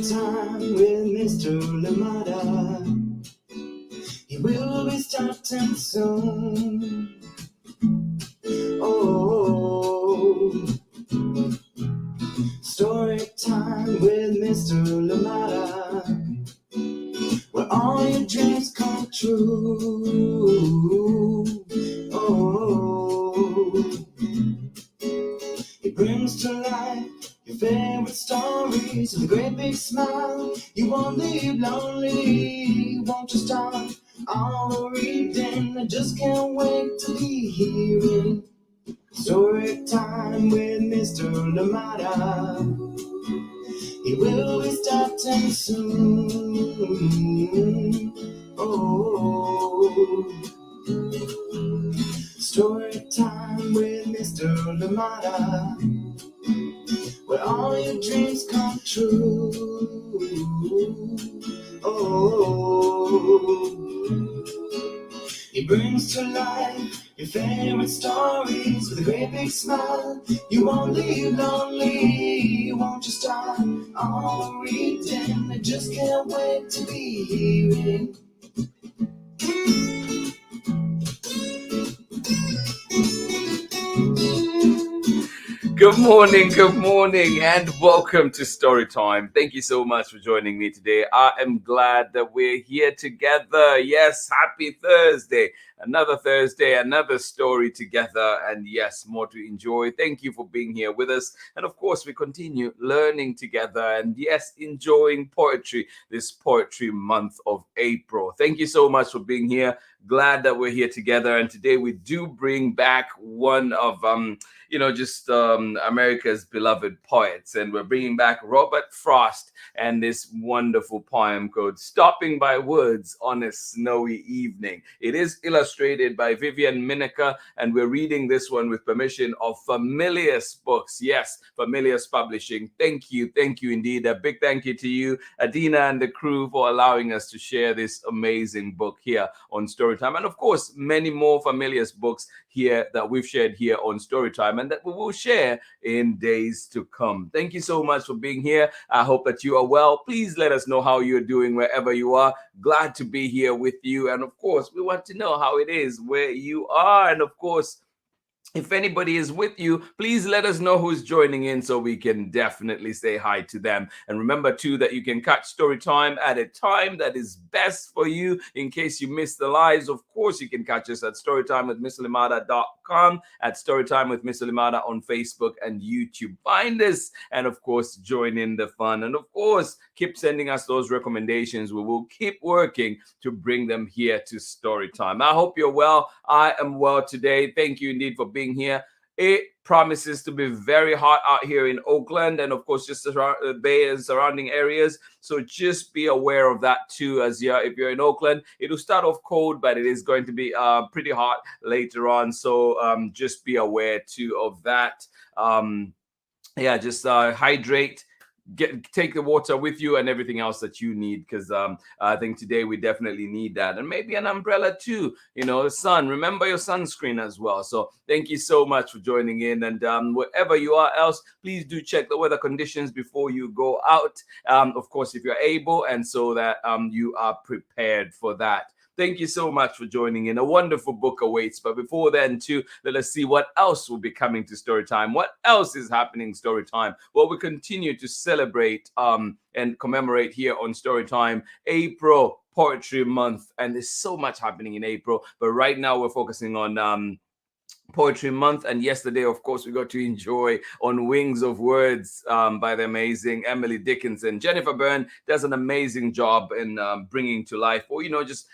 time with Mr. Lamada. He will be starting soon. Oh, story time with Mr. Lamada, where all your dreams come true. Oh, he brings to life your favorite stories with a great big smile. You won't leave lonely, won't you start all the reading? I just can't wait to be hearing story time with Mr. Lamada. He will be starting soon. Oh, story time with Mr. Lamada, where all your dreams come true. Oh, he brings to life your favorite stories with a great big smile. You won't leave lonely, won't you start all reading? I just can't wait to be hearing. Good morning, and welcome to Storytime. Thank you so much for joining me today. I am glad that we're here together. Yes, happy Thursday. Another Thursday, another story together, and yes, more to enjoy. Thank you for being here with us. And of course, we continue learning together and yes, enjoying poetry this poetry month of April. Thank you so much for being here. Glad that we're here together. And today we do bring back one of America's beloved poets, and we're bringing back Robert Frost and this wonderful poem called Stopping by Woods on a Snowy Evening. It is illustrated by VIVIAN, MINEKER, and we're reading this one with permission of FAMILIUS Books. Yes, FAMILIUS Publishing. Thank you indeed. A big thank you to you, Adina, and the crew for allowing us to share this amazing book here on Storytime, and of course many more FAMILIUS books here that we've shared here on Storytime and that we will share in days to come. Thank you so much for being here. I hope that you are well. Please let us know how you're doing wherever you are. Glad to be here with you. And of course, we want to know how it is where you are. And of course, if anybody is with you, please let us know who's joining in so we can definitely say hi to them. And remember, too, that you can catch Storytime at a time that is best for you in case you miss the lives. Of course, you can catch us at storytimewithmisslimada.com, at Storytime with Miss Limada on Facebook and YouTube. Find us and, of course, join in the fun. And, of course, keep sending us those recommendations. We will keep working to bring them here to Storytime. I hope you're well. I am well today. Thank you indeed for being here. It promises to be very hot out here in Oakland and of course just around the Bay and surrounding areas, so just be aware of that too. If you're in Oakland, it'll start off cold, but it is going to be pretty hot later on, so just be aware too of that. Just hydrate, take the water with you and everything else that you need, because I think today we definitely need that, and maybe an umbrella too, the sun. Remember your sunscreen as well. So thank you so much for joining in, and wherever you are else, please do check the weather conditions before you go out, of course, if you're able, and so that you are prepared for that. Thank you so much for joining in. A wonderful book awaits. But before then, too, let us see what else will be coming to Storytime. What else is happening Storytime? Well, we continue to celebrate and commemorate here on Storytime April Poetry Month. And there's so much happening in April. But right now, we're focusing on Poetry Month, and yesterday, of course, we got to enjoy On Wings of Words by the amazing Emily Dickinson. Jennifer Byrne does an amazing job in bringing to life, or just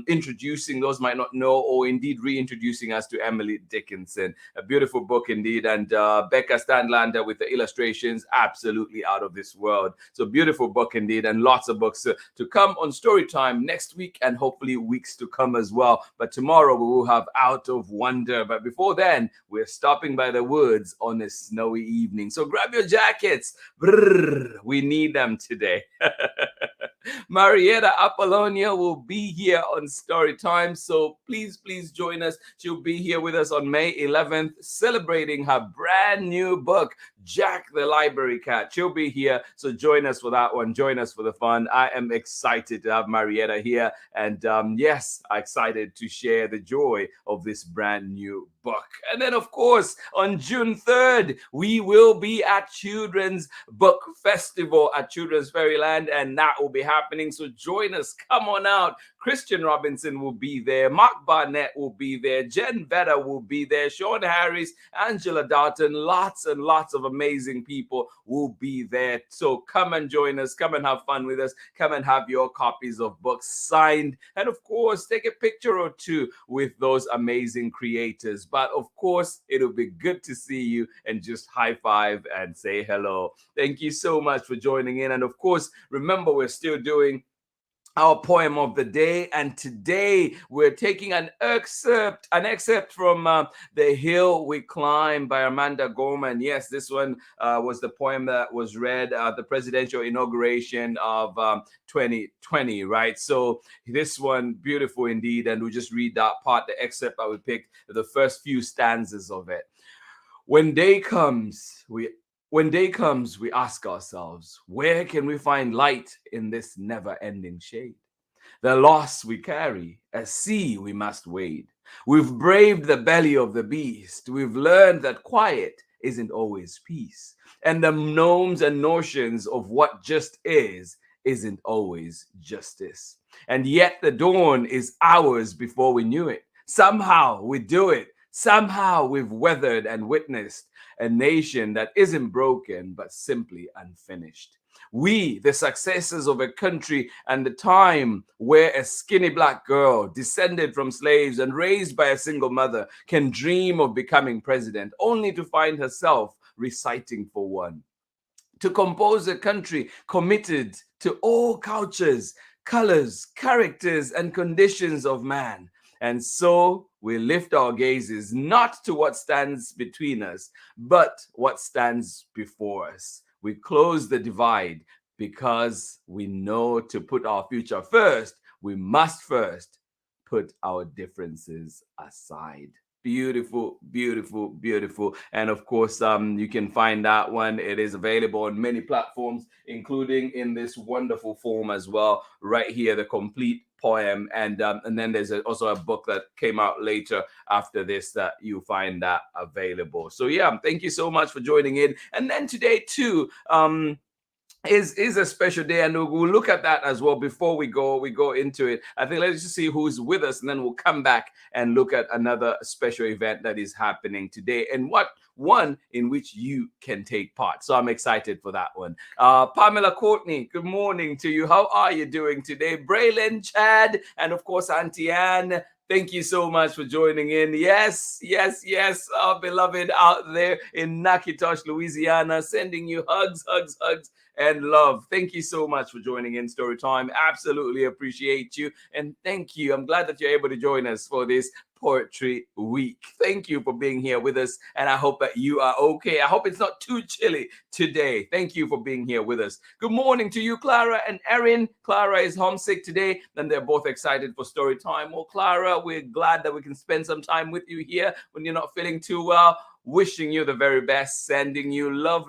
introducing those might not know, or indeed reintroducing us to Emily Dickinson. A beautiful book indeed, and Becca Standlander with the illustrations, absolutely out of this world. So beautiful book indeed, and lots of books to come on Storytime next week, and hopefully weeks to come as well. But tomorrow we will have Out of Wonder by But before then, we're stopping by the woods on a snowy evening. So grab your jackets. Brrr, we need them today. Marietta Apollonia will be here on Story Time, so please join us. She'll be here with us on May 11th, celebrating her brand new book, Jack the Library Cat. She'll be here, so join us for that one. Join us for the fun. I am excited to have Marietta here, and yes, I'm excited to share the joy of this brand new book. And then, of course, on June 3rd, we will be at Children's Book Festival at Children's Fairyland, and that will be happening. So join us. Come on out. Christian Robinson will be there. Mark Barnett will be there. Jen Vedder will be there. Sean Harris, Angela Darton, lots and lots of amazing people will be there. So come and join us. Come and have fun with us. Come and have your copies of books signed. And of course, take a picture or two with those amazing creators. But of course, it'll be good to see you and just high five and say hello. Thank you so much for joining in. And of course, remember, we're still doing our poem of the day, and today we're taking an excerpt from The Hill We Climb by Amanda Gorman. Yes, this one was the poem that was read at the presidential inauguration of 2020, right? So this one, beautiful indeed, and we'll just read that part, the excerpt that we picked, the first few stanzas of it. When day comes, we ask ourselves, where can we find light in this never-ending shade? The loss we carry, a sea we must wade. We've braved the belly of the beast. We've learned that quiet isn't always peace. And the gnomes and notions of what just isn't always justice. And yet the dawn is hours before we knew it. Somehow we do it. Somehow we've weathered and witnessed a nation that isn't broken, but simply unfinished. We, the successors of a country and the time where a skinny black girl descended from slaves and raised by a single mother can dream of becoming president, only to find herself reciting for one. To compose a country committed to all cultures, colors, characters, and conditions of man. And so we lift our gazes not to what stands between us, but what stands before us. We close the divide because we know to put our future first, we must first put our differences aside. Beautiful, beautiful, beautiful. And of course, you can find that one. It is available on many platforms, including in this wonderful form as well, right here, the complete poem. And then there's also a book that came out later after this that you find that available. So yeah, thank you so much for joining in. And then today too, is a special day, and we'll look at that as well before we go into it. I think let's just see who's with us, and then we'll come back and look at another special event that is happening today, and one in which you can take part. So I'm excited for that one. Pamela Courtney, good morning to you. How are you doing today? Braylon, Chad, and of course Auntie Anne. Thank you so much for joining in. Yes, our beloved out there in Nakitosh, Louisiana, sending you hugs, and love. Thank you so much for joining in Storytime. Absolutely appreciate you. And thank you. I'm glad that you're able to join us for this Poetry Week. Thank you for being here with us, and I hope that you are okay. I hope it's not too chilly today. Thank you for being here with us. Good morning to you, Clara and Erin. Clara is homesick today, and they're both excited for story time. Well, Clara, we're glad that we can spend some time with you here when you're not feeling too well. Wishing you the very best, sending you love.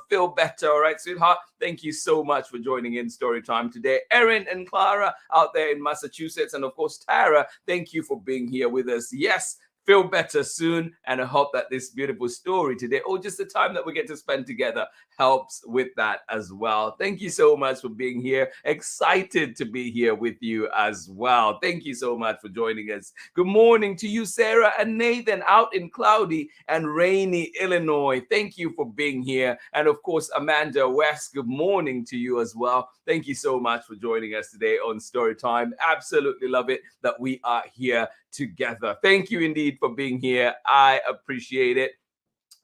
Feel better, all right, sweetheart? Thank you so much for joining in Storytime today. Erin and Clara out there in Massachusetts, and of course, Tara, thank you for being here with us. Yes, feel better soon, and I hope that this beautiful story today, or just the time that we get to spend together, helps with that as well. Thank you so much for being here. Excited to be here with you as well. Thank you so much for joining us. Good morning to you, Sarah and Nathan, out in cloudy and rainy Illinois. Thank you for being here. And of course, Amanda West, good morning to you as well. Thank you so much for joining us today on Storytime. Absolutely love it that we are here together. Thank you indeed for being here. I appreciate it.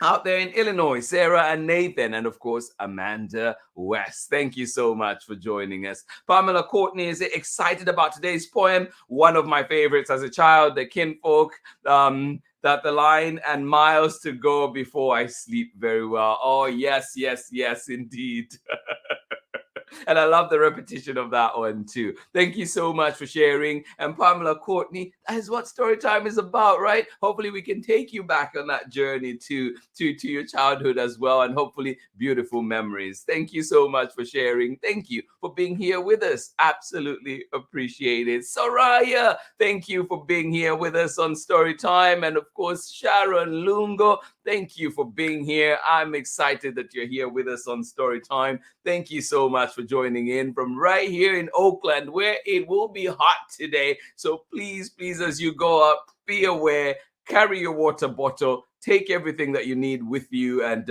out there in Illinois, Sarah and Nathan, and of course, Amanda West. Thank you so much for joining us. Pamela Courtney is excited about today's poem, one of my favorites as a child, The Kinfolk. That the line and miles to go before I sleep very well. Oh, yes, yes, yes, indeed. And I love the repetition of that one too. Thank you so much for sharing. And Pamela Courtney, that is what story time is about, right? Hopefully we can take you back on that journey to your childhood as well, and hopefully beautiful memories. Thank you so much for sharing. Thank you for being here with us. Absolutely appreciate it. Soraya, thank you for being here with us on story time. And of course, Sharon Lungo, thank you for being here. I'm excited that you're here with us on story time. Thank you so much for joining in from right here in Oakland, where it will be hot today. So please, as you go up, be aware, carry your water bottle, take everything that you need with you, and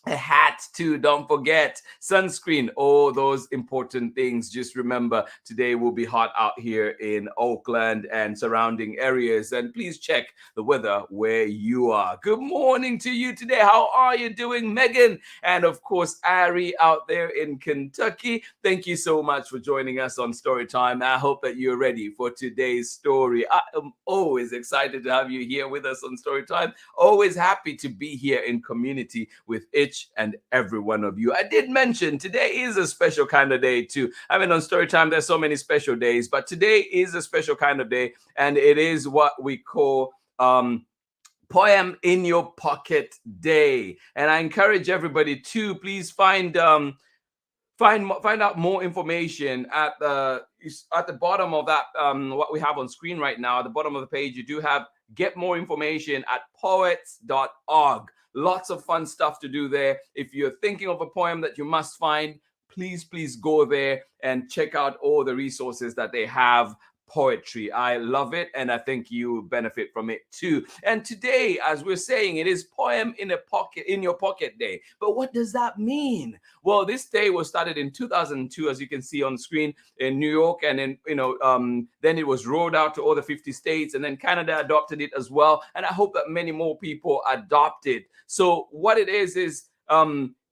a hat too, don't forget, sunscreen, all those important things. Just remember, today will be hot out here in Oakland and surrounding areas, and please check the weather where you are. Good morning to you today. How are you doing, Megan? And of course, Ari out there in Kentucky, thank you so much for joining us on Storytime. I hope that you're ready for today's story. I am always excited to have you here with us on Storytime. Always happy to be here in community with each and every one of you. I did mention today is a special kind of day too. I mean, on Storytime, there's so many special days, but today is a special kind of day, and it is what we call Poem in Your Pocket Day. And I encourage everybody to please find out more information at the bottom of that what we have on screen right now. At the bottom of the page, you do have get more information at poets.org. Lots of fun stuff to do there. If you're thinking of a poem that you must find, please go there and check out all the resources that they have. Poetry, I love it, and I think you benefit from it too. And today, as we're saying, it is Poem in Your Pocket Day. But what does that mean? Well, this day was started in 2002, as you can see on screen, in New York, and then it was rolled out to all the 50 states, and then Canada adopted it as well. And I hope that many more people adopt it. So what it is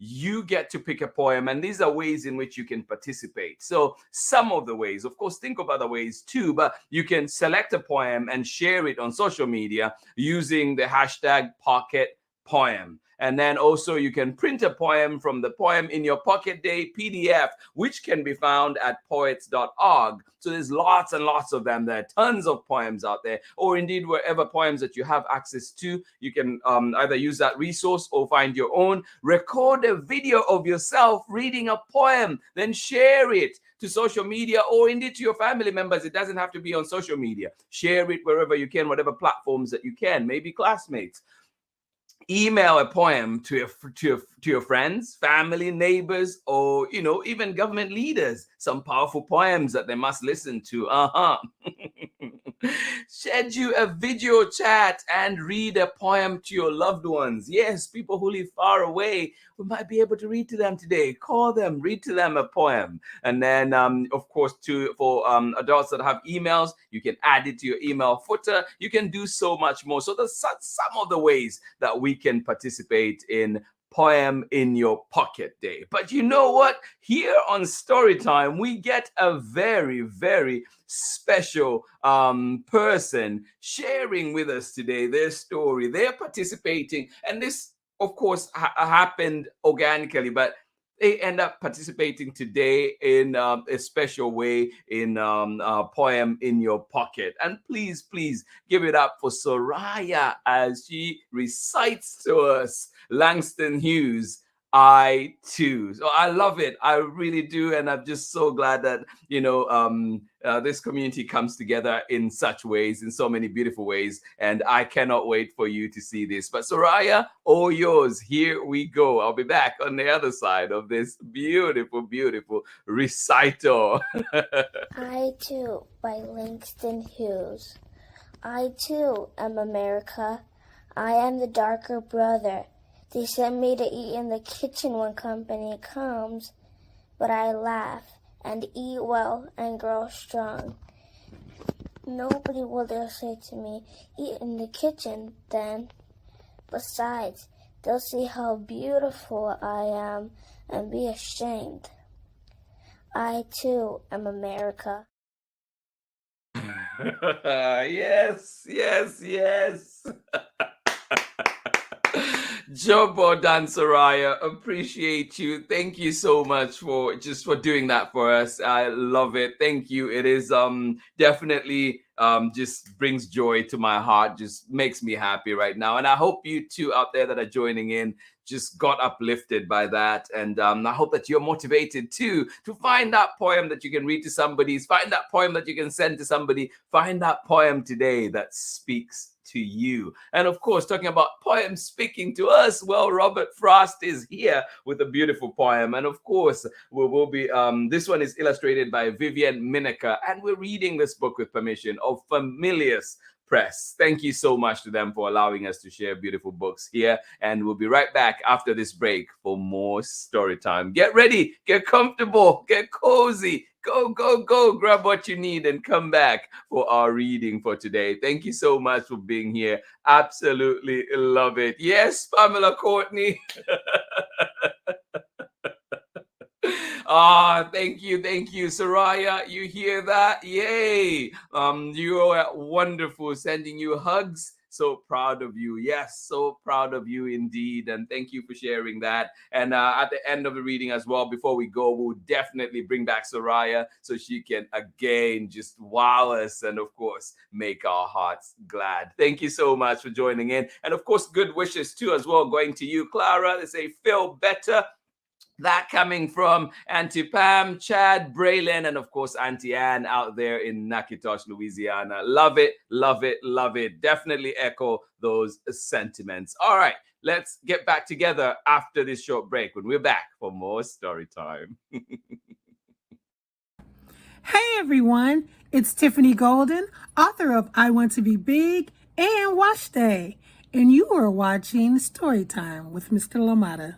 you get to pick a poem, and these are ways in which you can participate. So some of the ways, of course, think of other ways too, but you can select a poem and share it on social media using the hashtag Pocket Poem. And then also you can print a poem from the Poem in Your Pocket Day PDF, which can be found at poets.org. So there's lots and lots of them. There are tons of poems out there, or indeed wherever poems that you have access to, you can either use that resource or find your own. Record a video of yourself reading a poem, then share it to social media or indeed to your family members. It doesn't have to be on social media. Share it wherever you can, whatever platforms that you can, maybe classmates. Email a poem to your friends, family, neighbors, or even government leaders. Some powerful poems that they must listen to. Schedule a video chat and read a poem to your loved ones. Yes, people who live far away, we might be able to read to them today. Call them, read to them a poem. And then, of course, for adults that have emails, you can add it to your email footer. You can do so much more. So there's some of the ways that we can participate in Poem in Your Pocket Day. But you know what? Here on Storytime, we get a very, very special person sharing with us today their story. They're participating, and this, of course, happened organically, but they end up participating today in a special way in Poem in Your Pocket. And please give it up for Soraya as she recites to us Langston Hughes' I Too. So I love it. I really do. And I'm just so glad that, this community comes together in such ways, in so many beautiful ways. And I cannot wait for you to see this. But Soraya, all yours. Here we go. I'll be back on the other side of this beautiful, beautiful recital. I Too by Langston Hughes. I too am America. I am the darker brother. They send me to eat in the kitchen when company comes, but I laugh and eat well and grow strong. Nobody will dare say to me, eat in the kitchen then. Besides, They'll see how beautiful I am and be ashamed. I too am America. Yes, yes, yes. Jobo Dan Soraya, appreciate you. Thank you so much for doing that for us. I love it. Thank you. It is definitely just brings joy to my heart, just makes me happy right now. And I hope you two out there that are joining in just got uplifted by that. And I hope that you're motivated too to find that poem that you can read to somebody, find that poem that you can send to somebody, find that poem today that speaks to you. And of course, talking about poems speaking to us, well, Robert Frost is here with a beautiful poem. And of course, we will be, this one is illustrated by Vivian MINEKER, and we're reading this book with permission of FAMILIUS Press. Thank you so much to them for allowing us to share beautiful books here. And we'll be right back after this break for more story time. Get ready, get comfortable, get cozy. Go, go, go, grab what you need and come back for our reading for today. Thank you so much for being here. Absolutely love it. Yes, Pamela Courtney. Thank you, Soraya. You hear that? Yay! You are wonderful. Sending you hugs. So proud of you. Yes, so proud of you indeed. And thank you for sharing that. And at the end of the reading as well, before we go, we'll definitely bring back Soraya so she can again just wow us and of course make our hearts glad. Thank you so much for joining in. And of course, good wishes too as well going to you, Clara. They say feel better. That coming from Auntie Pam, Chad, Braylon, and of course Auntie Ann out there in Nakitosh, Louisiana. Love it, love it, love it. Definitely echo those sentiments. All right, let's get back together after this short break when we're back for more story time. Hey everyone, it's Tiffany Golden, author of I Want to Be Big and Wash Day, and you are watching Storytime with Mr. Lamata.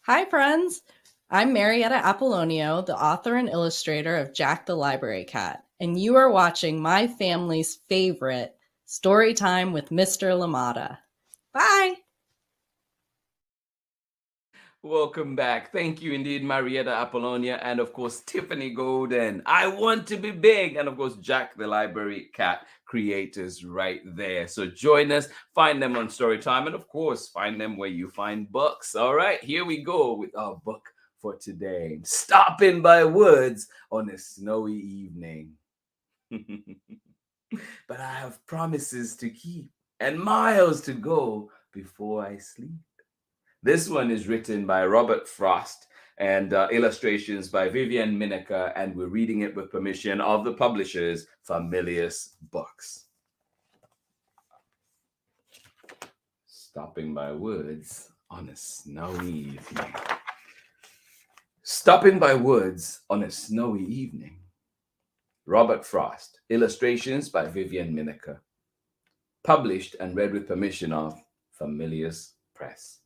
Hi, friends. I'm Marietta Apollonio, the author and illustrator of Jack the Library Cat, and you are watching my family's favorite Storytime with Mr. Lamata. Bye. Welcome back. Thank you indeed, Marietta Apollonia, and of course, Tiffany Golden. I Want to Be Big, and of course, Jack the Library Cat creators right there. So join us, find them on Storytime, and of course, find them where you find books. All right, here we go with our book for today. Stopping by Woods on a Snowy Evening. But I have promises to keep and miles to go before I sleep. This one is written by Robert Frost and illustrations by Vivian MINEKER, and we're reading it with permission of the publishers, FAMILIUS Books. Stopping by Woods on a Snowy Evening. Stopping by Woods on a Snowy Evening. Robert Frost, illustrations by Vivian MINEKER. Published and read with permission of FAMILIUS Press.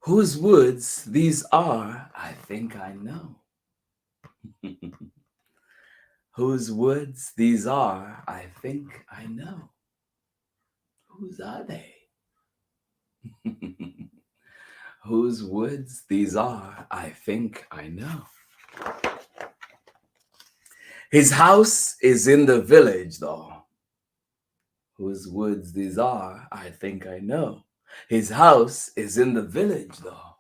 Whose woods these are, I think I know. Whose woods these are, I think I know. Whose are they? Whose woods these are, I think I know. His house is in the village, though. Whose woods these are, I think I know. His house is in the village, though.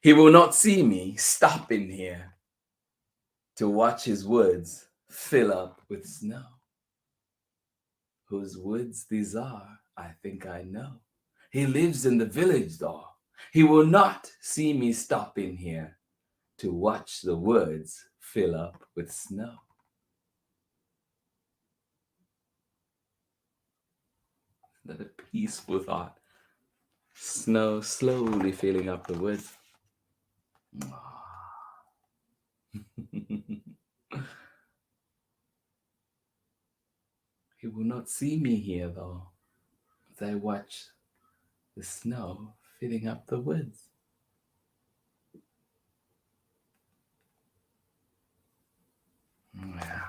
He will not see me stop in here to watch his woods fill up with snow. Whose woods these are, I think I know. He lives in the village, though. He will not see me stop in here to watch the woods fill up with snow. Isn't that a peaceful thought? Snow slowly filling up the woods. Ah. He will not see me here, though, as I watch the snow filling up the woods. Wow.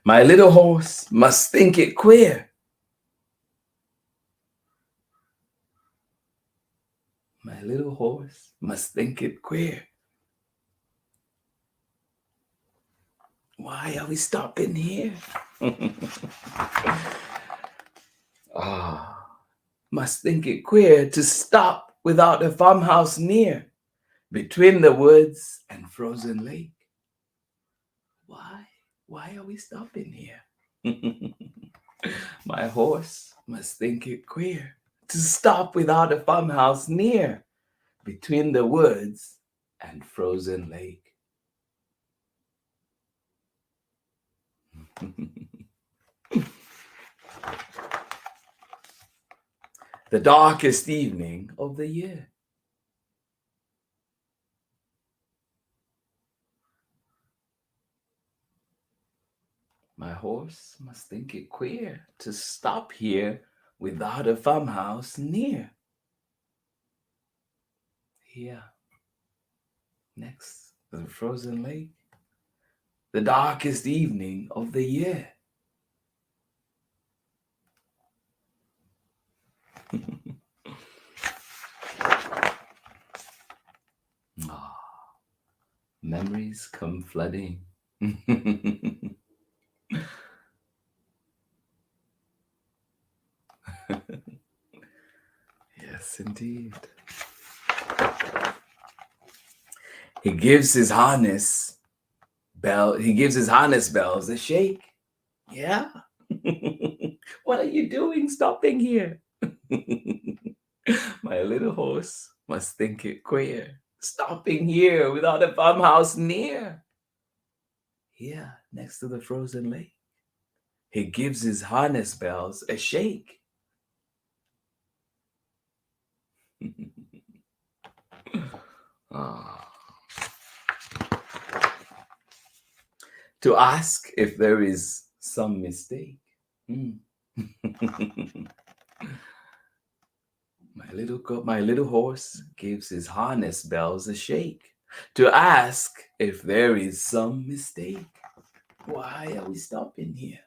My little horse must think it queer. My little horse must think it queer. Why are we stopping here? Ah, must think it queer to stop without a farmhouse near, between the woods and frozen lake. Why are we stopping here? My horse must think it queer to stop without a farmhouse near, between the woods and frozen lake. The darkest evening of the year. My horse must think it queer to stop here without a farmhouse near. Here, next to the frozen lake. The darkest evening of the year. Ah, memories come flooding. Yes, indeed. He gives his harness bells a shake. Yeah. What are you doing stopping here? My little horse must think it queer, stopping here without a farmhouse near. Here, next to the frozen lake, he gives his harness bells a shake. Ah. To ask if there is some mistake. My little horse gives his harness bells a shake to ask if there is some mistake. Why are we stopping here?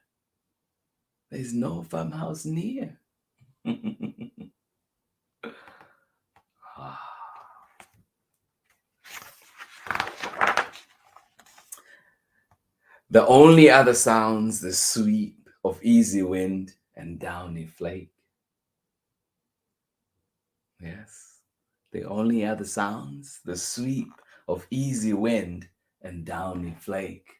There's no farmhouse near. The only other sounds the sweep of easy wind and downy flake. Yes, the only other sounds the sweep of easy wind and downy flake.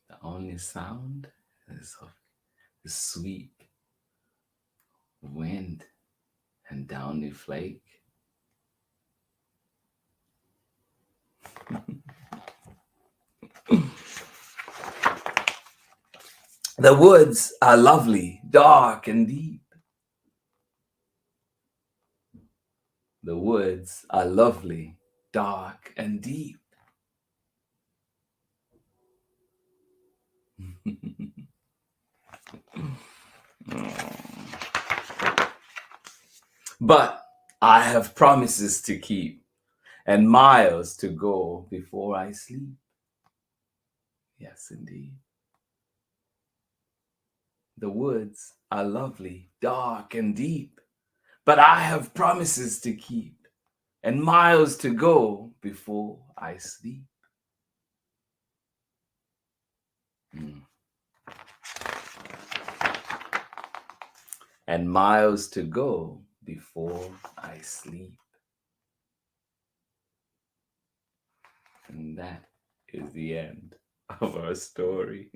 The only sound is of the sweep of wind and downy flake. The woods are lovely, dark and deep. The woods are lovely, dark and deep. But I have promises to keep and miles to go before I sleep. Yes, indeed. The woods are lovely, dark and deep, but I have promises to keep and miles to go before I sleep. And miles to go before I sleep. And that is the end. of our story.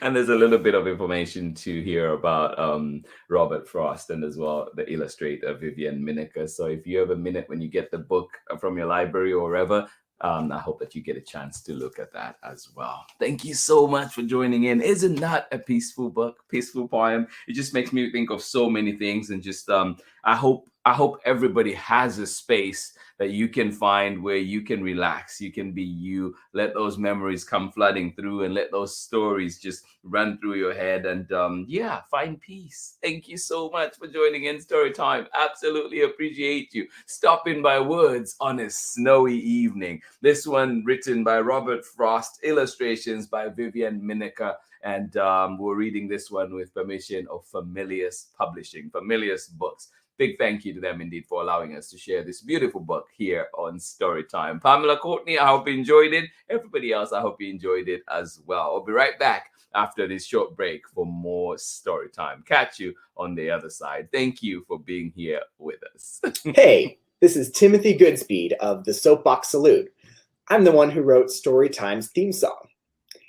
And there's a little bit of information to hear about Robert Frost and as well the illustrator Vivian Mineker. So if you have a minute when you get the book from your library or wherever, I hope that you get a chance to look at that as well. Thank you so much for joining in. Isn't that a peaceful book, peaceful poem? It just makes me think of so many things, and just I hope everybody has a space that you can find where you can relax, you can be you, let those memories come flooding through, and let those stories just run through your head, and yeah, find peace. Thank you so much for joining in Story Time. Absolutely appreciate you stopping by Words on a snowy evening. This one written by Robert Frost, illustrations by Vivian Mineker, and we're reading this one with permission of FAMILIUS Publishing, FAMILIUS Books. Big thank you to them indeed for allowing us to share this beautiful book here on Storytime. Pamela Courtney, I hope you enjoyed it. Everybody else, I hope you enjoyed it as well. I'll be right back after this short break for more Storytime. Catch you on the other side. Thank you for being here with us. Hey, this is Timothy Goodspeed of the Soapbox Salute. I'm the one who wrote Storytime's theme song.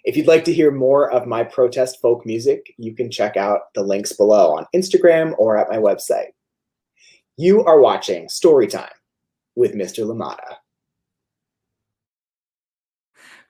If you'd like to hear more of my protest folk music, you can check out the links below on Instagram or at my website. You are watching Storytime with Mr. Lamada.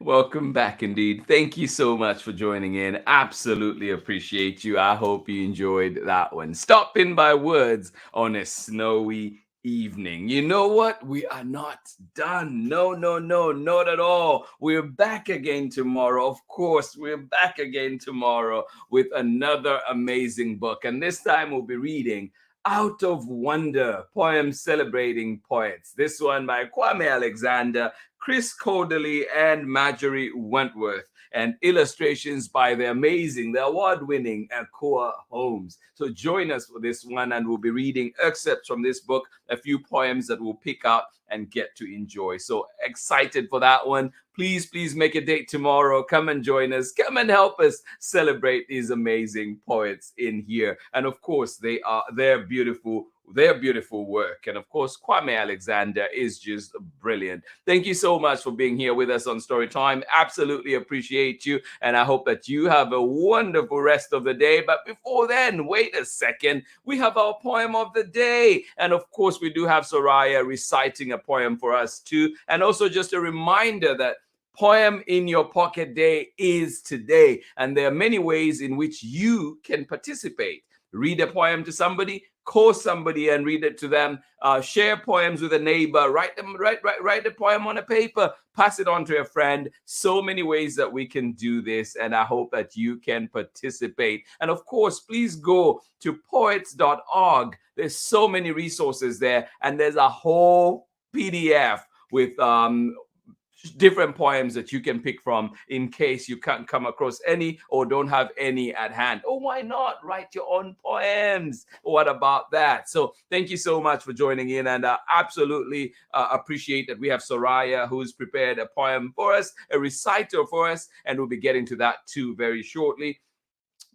Welcome back indeed. Thank you so much for joining in. Absolutely appreciate you. I hope you enjoyed that one. Stopping by Words on a snowy evening. You know what? We are not done. No, not at all. We're back again tomorrow. Of course, we're back again tomorrow with another amazing book. And this time we'll be reading Out of Wonder, Poems Celebrating Poets. This one by Kwame Alexander, Chris Coderly, and Marjorie Wentworth, and illustrations by the amazing, the award-winning Akua Holmes. So join us for this one, and we'll be reading excerpts from this book, a few poems that we'll pick out and get to enjoy. So excited for that one. Please make a date tomorrow. Come and join us. Come and help us celebrate these amazing poets in here. And of course, they're beautiful work. And of course, Kwame Alexander is just brilliant. Thank you so much for being here with us on Storytime. Absolutely appreciate you. And I hope that you have a wonderful rest of the day. But before then, wait a second. We have our poem of the day. And of course, we do have Soraya reciting a poem for us too. And also just a reminder that Poem in Your Pocket Day is today. And there are many ways in which you can participate. Read a poem to somebody, call somebody and read it to them, share poems with a neighbor, write a poem on a paper, pass it on to a friend. So many ways that we can do this, and I hope that you can participate. And of course, please go to poets.org. There's so many resources there, and there's a whole PDF with different poems that you can pick from in case you can't come across any or don't have any at hand. Oh, why not write your own poems? What about that? So thank you so much for joining in, and absolutely appreciate that we have Soraya who's prepared a poem for us, a reciter for us, and we'll be getting to that too very shortly.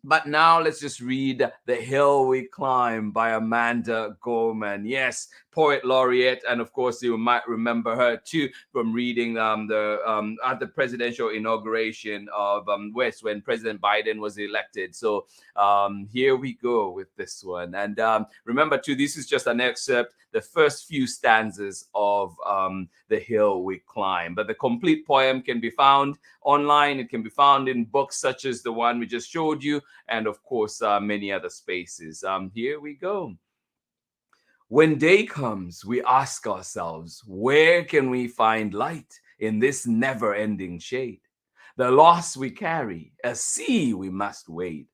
But now let's just read The Hill We Climb by Amanda Gorman. Yes, poet laureate, and of course you might remember her too from reading at the presidential inauguration of West when President Biden was elected. So here we go with this one. And remember too, this is just an excerpt, the first few stanzas of The Hill We Climb. But the complete poem can be found online. It can be found in books such as the one we just showed you, and of course many other spaces. Here we go. When day comes, we ask ourselves, where can we find light in this never-ending shade? The loss we carry, a sea we must wade.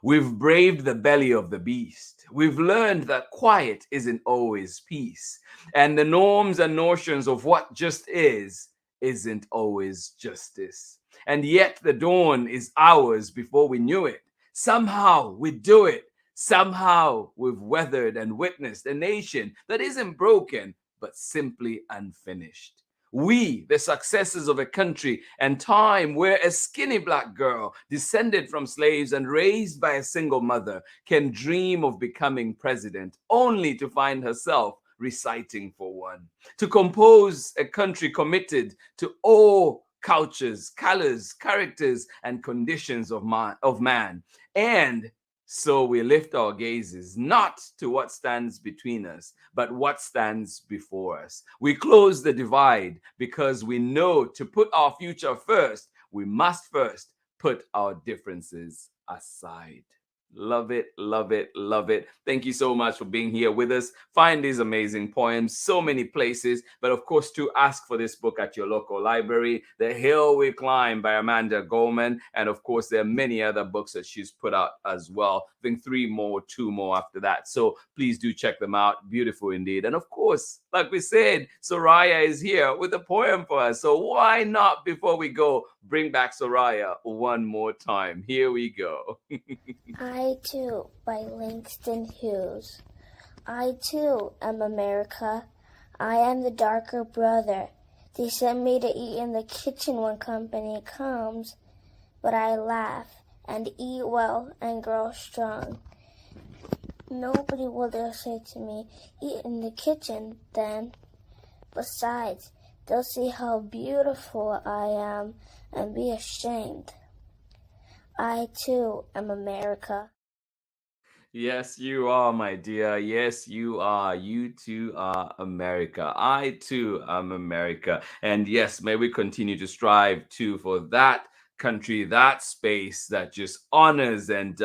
We've braved the belly of the beast. We've learned that quiet isn't always peace. And the norms and notions of what just isn't always justice. And yet the dawn is ours before we knew it. Somehow we do it. Somehow we've weathered and witnessed a nation that isn't broken, but simply unfinished. We, the successors of a country and time where a skinny black girl, descended from slaves and raised by a single mother, can dream of becoming president only to find herself reciting for one. To compose a country committed to all cultures, colors, characters, and conditions of man. And so we lift our gazes not to what stands between us, but what stands before us. We close the divide because we know to put our future first, we must first put our differences aside. Love it, love it, love it. Thank you so much for being here with us. Find these amazing poems, so many places, but of course, to ask for this book at your local library, The Hill We Climb by Amanda Gorman. And of course, there are many other books that she's put out as well. I think 2 more after that. So please do check them out. Beautiful indeed. And of course, like we said, Soraya is here with a poem for us. So why not, before we go, bring back Soraya one more time. Here we go. I Too by Langston Hughes. I too am America. I am the darker brother. They send me to eat in the kitchen when company comes, but I laugh and eat well and grow strong. Nobody will dare say to me, eat in the kitchen then. Besides, they'll see how beautiful I am and be ashamed. I too am America. Yes, you are, my dear. Yes, you are. You too are America. I too am America. And yes, may we continue to strive too for that country, that space that just honors and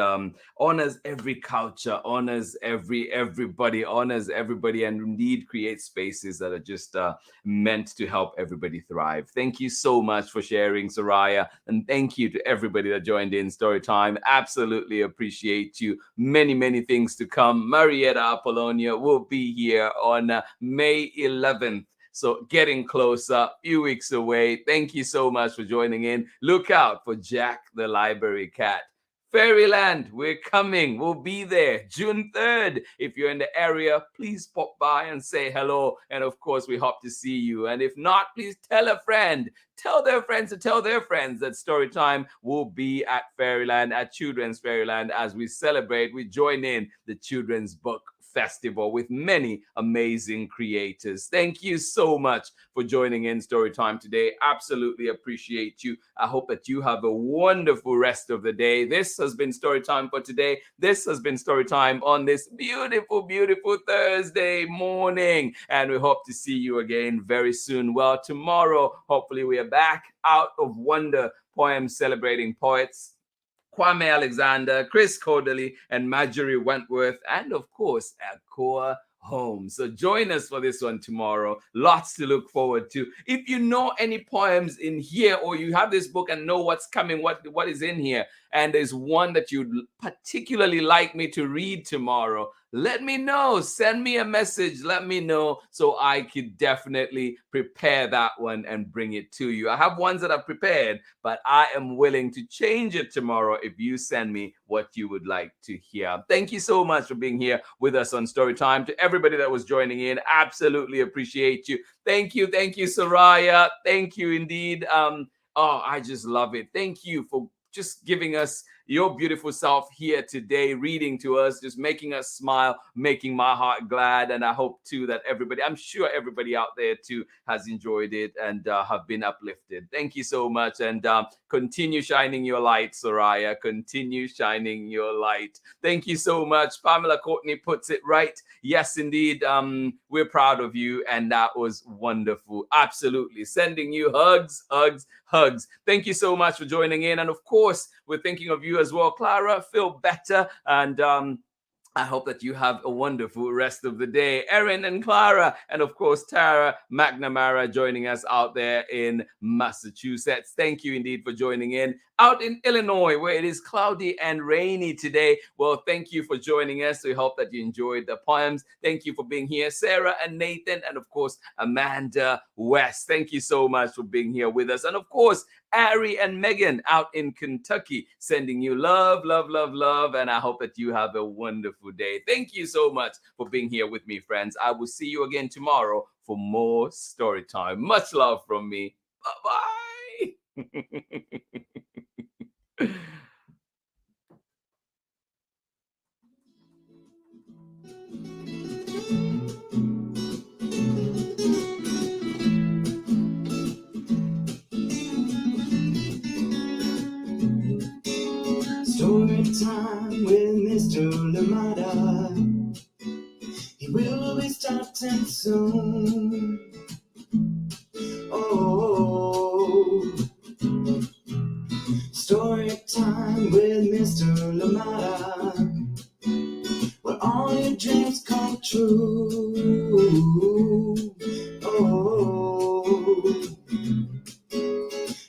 honors every culture, honors everybody, and indeed creates spaces that are just meant to help everybody thrive. Thank you so much for sharing, Soraya, and thank you to everybody that joined in Storytime. Absolutely appreciate you. Many things to come. Marietta Apollonia will be here on May 11th. So getting closer, few weeks away. Thank you so much for joining in. Look out for Jack the Library Cat. Fairyland, we're coming. We'll be there June 3rd. If you're in the area, please pop by and say hello. And of course, we hope to see you. And if not, please tell a friend. Tell their friends to tell their friends that Storytime will be at Fairyland, at Children's Fairyland, as we celebrate. We join in the Children's Book Festival with many amazing creators. Thank you so much for joining in Storytime today. Absolutely appreciate you. I hope that you have a wonderful rest of the day. This has been Storytime for today. This has been Storytime on this beautiful Thursday morning. And we hope to see you again very soon. Well, tomorrow, hopefully we are back out of wonder poems celebrating poets. Kwame Alexander, Chris Codley, and Marjorie Wentworth, and of course, Akua Holmes. So join us for this one tomorrow. Lots to look forward to. If you know any poems in here, or you have this book and know what's coming, what is in here, and there's one that you'd particularly like me to read tomorrow, let me know. Send me a message. Let me know so I could definitely prepare that one and bring it to you. I have ones that I've prepared, but I am willing to change it tomorrow if you send me what you would like to hear. Thank you so much for being here with us on Storytime. To everybody that was joining in, absolutely appreciate you. Thank you, Soraya. Thank you indeed. I just love it. Thank you for just giving us your beautiful self here today, reading to us, just making us smile, making my heart glad. And I hope too that everybody, I'm sure everybody out there too has enjoyed it and have been uplifted. Thank you so much. And continue shining your light, Soraya. Continue shining your light. Thank you so much. Pamela Courtney puts it right. Yes, indeed. We're proud of you. And that was wonderful. Absolutely. Sending you hugs. Thank you so much for joining in. And of course, we're thinking of you as well, Clara. Feel better. And I hope that you have a wonderful rest of the day. Erin and Clara, and of course, Tara McNamara joining us out there in Massachusetts. Thank you indeed for joining in. Out in Illinois, where it is cloudy and rainy today. Well, thank you for joining us. We hope that you enjoyed the poems. Thank you for being here, Sarah and Nathan, and of course, Amanda West. Thank you so much for being here with us. And of course, Ari and Megan out in Kentucky, sending you love. And I hope that you have a wonderful day. Thank you so much for being here with me, friends. I will see you again tomorrow for more story time. Much love from me. Bye-bye. time with Mr. Lamada. He will be starting soon. Oh, story time with Mr. Lamada, where all your dreams come true. Oh,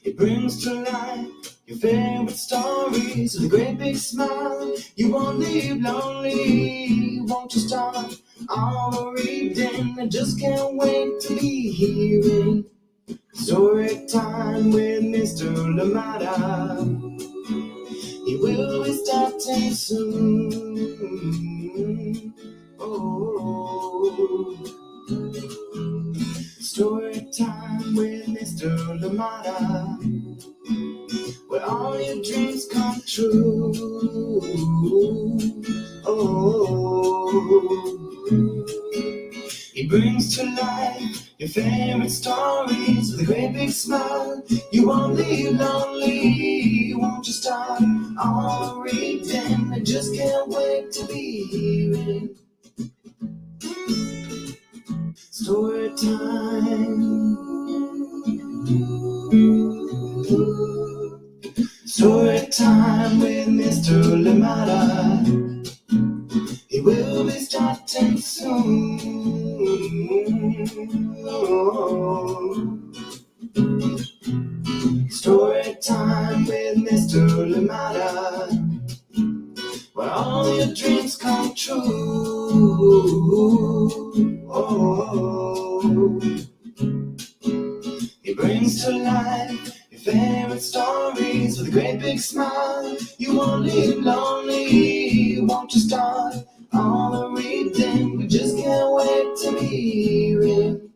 it brings to life your favorite stories with a great big smile. You won't leave lonely, won't you start all the reading? I just can't wait to be hearing story time with Mr. Lamada. He will be starting soon. Oh, story time with Mr. Lamada, where all your dreams come true. Oh, he brings to life your favorite stories with a great big smile. You won't leave lonely, won't you start all reading? I just can't wait to be hearing story time. Story time with Mr. Lamada. He will be starting soon. Oh, story time with Mr. Lamada, where all your dreams come true. Oh, he brings to life your favorite stories with a great big smile. You won't leave lonely, won't you start all the reading? We just can't wait to be hearing.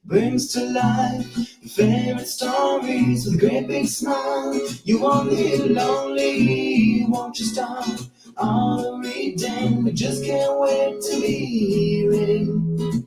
Brings to life your favorite stories with a great big smile. You won't leave lonely, won't you start all the reading? We just can't wait to be hearing